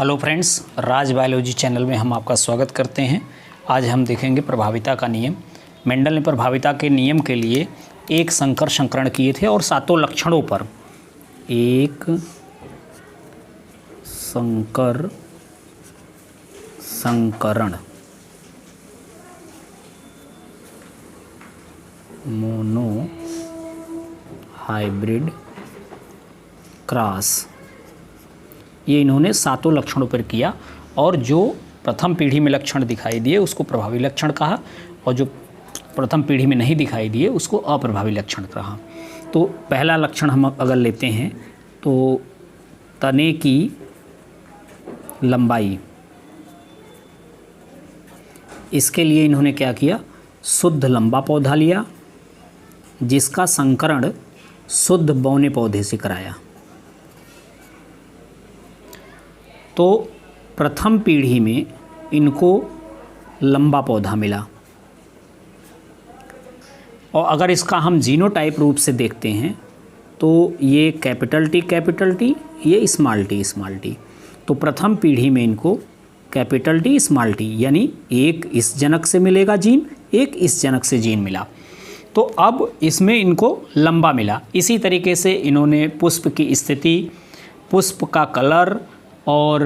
Hello friends, राज biology channel में हम आपका स्वागत करते हैं। आज हम देखेंगे प्रभाविता का नियम। मेंडल ने प्रभाविता के नियम के लिए एक संकर संकरण किए थे और सातों लक्षणों पर एक संकर संकरण मोनो हाइब्रिड क्रॉस, ये इन्होंने सातों लक्षणों पर किया और जो प्रथम पीढ़ी में लक्षण दिखाई दिए उसको प्रभावी लक्षण कहा और जो प्रथम पीढ़ी में नहीं दिखाई दिए उसको अप्रभावी लक्षण कहा। तो पहला लक्षण हम अगर लेते हैं तो तने की लंबाई, इसके लिए इन्होंने क्या किया, शुद्ध लंबा पौधा लिया जिसका संकरण शुद्ध बौने पौधे से कराया। तो प्रथम पीढ़ी में इनको लंबा पौधा मिला और अगर इसका हम जीनोटाइप रूप से देखते हैं तो ये कैपिटल टी, ये स्मॉल टी। तो प्रथम पीढ़ी में इनको कैपिटल टी स्मॉल टी यानी एक इस जनक से मिलेगा जीन, एक इस जनक से जीन मिला, तो अब इसमें इनको लंबा मिला। इसी तरीके से इन्होंने पुष्प की स्थिति, पुष्प का कलर और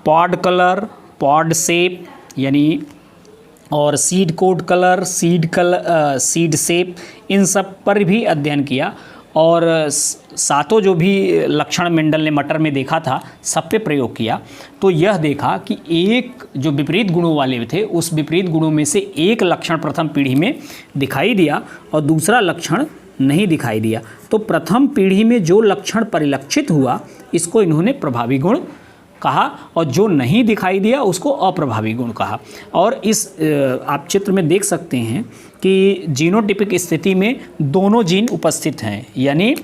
पॉड कलर, पॉड शेप यानी और seed coat colour, seed shape, इन सब पर भी अध्ययन किया और सातों जो भी लक्षण मेंडल ने मटर में देखा था सब पे प्रयोग किया। तो यह देखा कि एक जो विपरीत गुणों वाले थे उस विपरीत गुणों में से एक लक्षण प्रथम पीढ़ी में दिखाई दिया और दूसरा लक्षण नहीं दिखाई दिया। तो प्रथम पीढ़ी में जो लक्षण परिलक्षित हुआ इसको इन्होंने प्रभावी गुण कहा और जो नहीं दिखाई दिया उसको अप्रभावी गुण कहा। और इस आप चित्र में देख सकते हैं कि जीनोटिपिक स्थिति में दोनों जीन उपस्थित हैं, यानी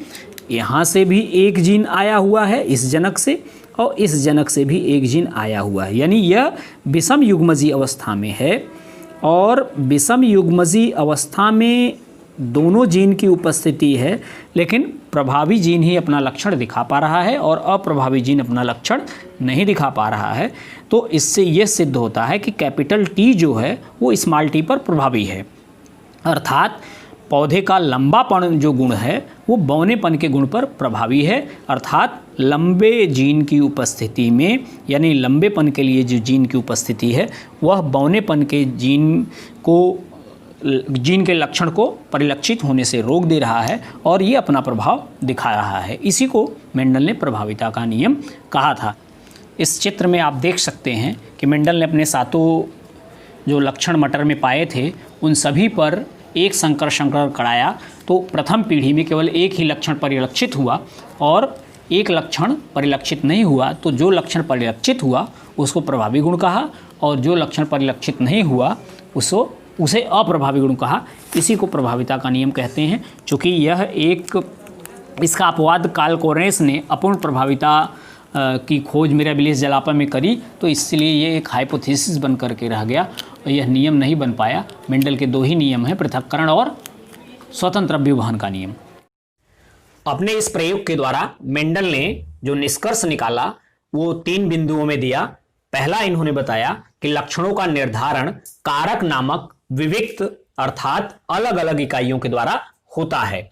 यहाँ से भी एक जीन आया हुआ है इस जनक से और इस जनक से भी एक जीन आया हुआ है, यानी यह विषम युग्मजी अवस्था में है। और विषम युग्मजी अवस्था में दोनों जीन की उपस्थिति है लेकिन प्रभावी जीन ही अपना लक्षण दिखा पा रहा है और अप्रभावी जीन अपना लक्षण नहीं दिखा पा रहा है। तो इससे यह सिद्ध होता है कि कैपिटल टी जो है वो स्मॉल टी पर प्रभावी है, अर्थात पौधे का लंबापन जो गुण है वो बौनेपन के गुण पर प्रभावी है। अर्थात लंबे जीन की उपस्थिति में यानी लंबेपन के लिए जो जीन की उपस्थिति है वह बौनेपन के जीन के लक्षण को परिलक्षित होने से रोक दे रहा है और ये अपना प्रभाव दिखा रहा है। इसी को मेंडल ने प्रभाविता का नियम कहा था। इस चित्र में आप देख सकते हैं कि मेंडल ने अपने सातों जो लक्षण मटर में पाए थे उन सभी पर एक संकर कराया। तो प्रथम पीढ़ी में केवल एक ही लक्षण परिलक्षित हुआ और एक लक्षण परिलक्षित नहीं हुआ, तो जो लक्षण परिलक्षित हुआ उसको प्रभावी गुण कहा और जो लक्षण परिलक्षित नहीं हुआ उसे अप्रभावी गुण कहा। इसी को प्रभाविता का नियम कहते हैं। चूँकि यह इसका अपवाद कार्ल कोरेन्स ने अपूर्ण प्रभाविता की खोज मिराबिलिस जलापा में करी, तो इसलिए ये एक हाइपोथेसिस बन करके रह गया और यह नियम नहीं बन पाया। मेंडल के दो ही नियम हैं, पृथक्करण और स्वतंत्र अभ्युपगम का नियम। अपने इस प्रयोग के द्वारा मेंडल ने जो निष्कर्ष निकाला वो 3 बिंदुओं में दिया। पहला, इन्होंने बताया कि लक्षणों का निर्धारण कारक नामक विविक्त अर्थात अलग अलग इकाइयों के द्वारा होता है।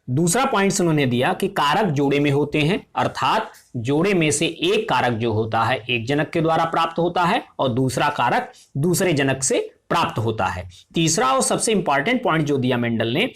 दूसरा पॉइंट उन्होंने दिया कि कारक जोड़े में होते हैं, अर्थात जोड़े में से एक कारक जो होता है एक जनक के द्वारा प्राप्त होता है और दूसरा कारक दूसरे जनक से प्राप्त होता है। तीसरा और सबसे इंपॉर्टेंट पॉइंट जो दिया मेंडल ने,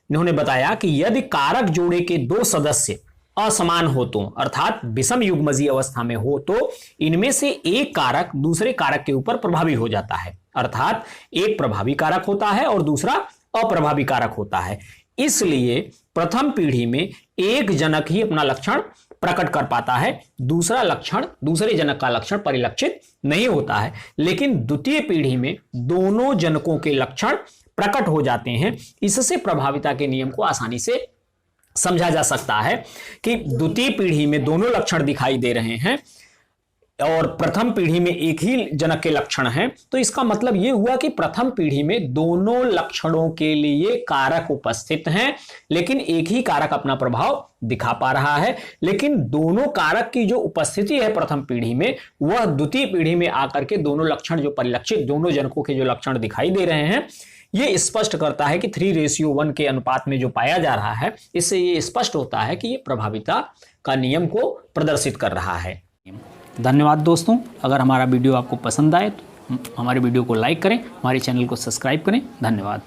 इन्होंने बताया कि यदि कारक जोड़े के 2 सदस्य असमान हो तो अर्थात विषम युग्मजी अवस्था में हो तो इनमें से एक कारक दूसरे कारक के ऊपर प्रभावी हो जाता है, अर्थात एक प्रभावी कारक होता है और दूसरा अप्रभावी कारक होता है। इसलिए प्रथम पीढ़ी में एक जनक ही अपना लक्षण प्रकट कर पाता है, दूसरा लक्षण दूसरे जनक का लक्षण परिलक्षित नहीं होता है। लेकिन द्वितीय पीढ़ी में दोनों जनकों के लक्षण प्रकट हो जाते हैं। इससे प्रभाविता के नियम को आसानी से समझा जा सकता है कि द्वितीय पीढ़ी में दोनों लक्षण दिखाई दे रहे हैं, और प्रथम पीढ़ी में एक ही जनक के लक्षण हैं, तो इसका मतलब यह हुआ कि प्रथम पीढ़ी में दोनों लक्षणों के लिए कारक उपस्थित हैं, लेकिन एक ही कारक अपना प्रभाव दिखा पा रहा है। लेकिन दोनों कारक की जो उपस्थिति है प्रथम पीढ़ी में, वह द्वितीय पीढ़ी में आकर के दोनों लक्षण जो परिलक्षित, दोनों जनकों के जो लक्षण दिखाई दे रहे हैं, ये स्पष्ट करता है कि 3:1 के अनुपात में जो पाया जा रहा है, इससे ये स्पष्ट होता है कि ये प्रभाविता का नियम को प्रदर्शित कर रहा है। धन्यवाद दोस्तों। अगर हमारा वीडियो आपको पसंद आए तो हमारे वीडियो को लाइक करें, हमारे चैनल को सब्सक्राइब करें। धन्यवाद।